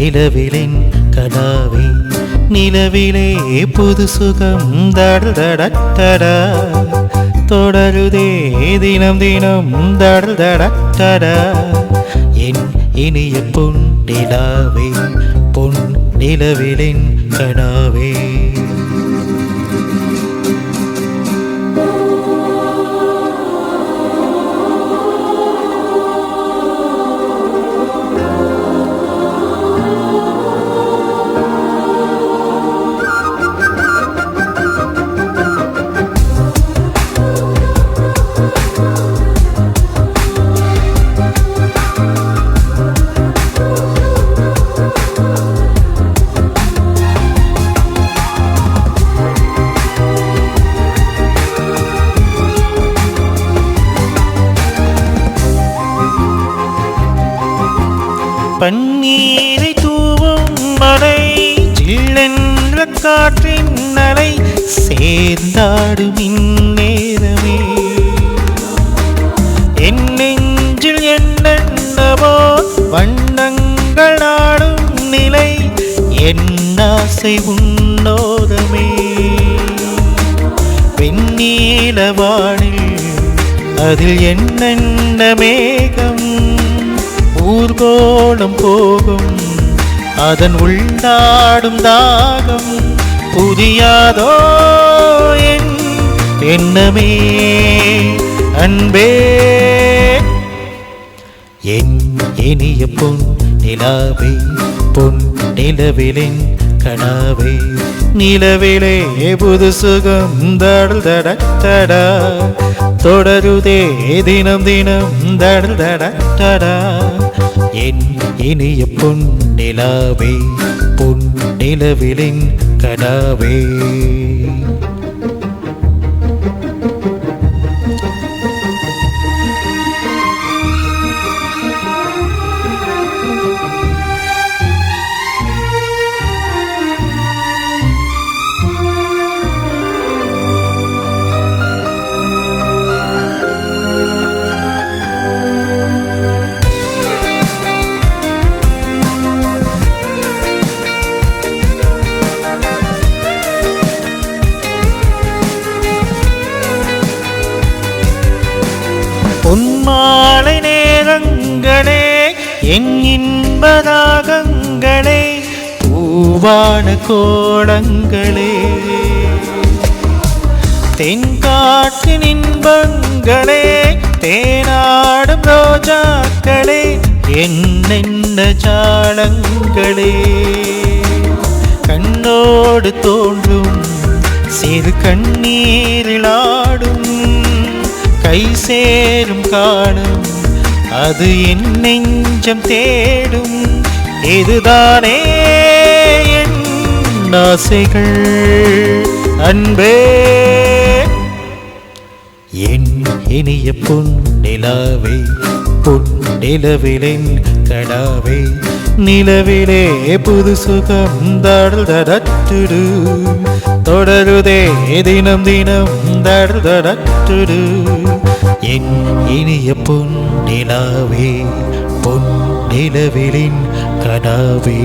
நிலவிலின் கனாவே நிலவிலே புது சுகம் தடதடடடா தொடருதே தினம் தினம் தடதடடடா என் இனிய பொன் நிலாவே பொன் நிலவிலின் கனாவே. பன்னீரை தூவும் மலை சில்லென்ற காற்றின் அலை சேர்ந்தாடும் இந்நேரமே என் நெஞ்சில் என்னென்னவோ வண்ணங்கள் ஆடும் நிலை என் ஆசை உன்னோதமே வெண்ணீல வானில் அதில் என்னென்ன மேகம் ஊர்கோலம் போகும் அதன் உள்நாடும் தாகம் புரியாதோ என் எண்ணமே அன்பே என் இனிய பொன் நிலாவே பொன் நிலவிலின் கனாவே நிலவிலே புது சுகம் தடதடடடா தொடருதே தினம் தினம் தடதடடடா என் இனிய பொன் நிலாவே பொன் நிலவிலின் கனாவே. பொன்மாலை நேரங்களே என் இன்பராகங்களே பூவான கோலங்களே தென்காட்டின் இன்பங்களே தேனாடும் ரோஜாக்களே என்னென்ன ஜாலங்களே கண்ணோடு தோன்றும் சிறு கண்ணீரிலாடும் கை சேரும் காணும் அது என் நெஞ்சம் தேடும் இதுதானே என் ஆசைகள் அன்பே என் இனிய பொன் நிலாவே பொன் நிலவிலின் கனாவே நிலவிலே புது சுகம் தடதடடடு தொடருதே தினம் தினம் தடதடடடு என் இனிய பொன் நிலாவே பொன் நிலவிலின் கனாவே.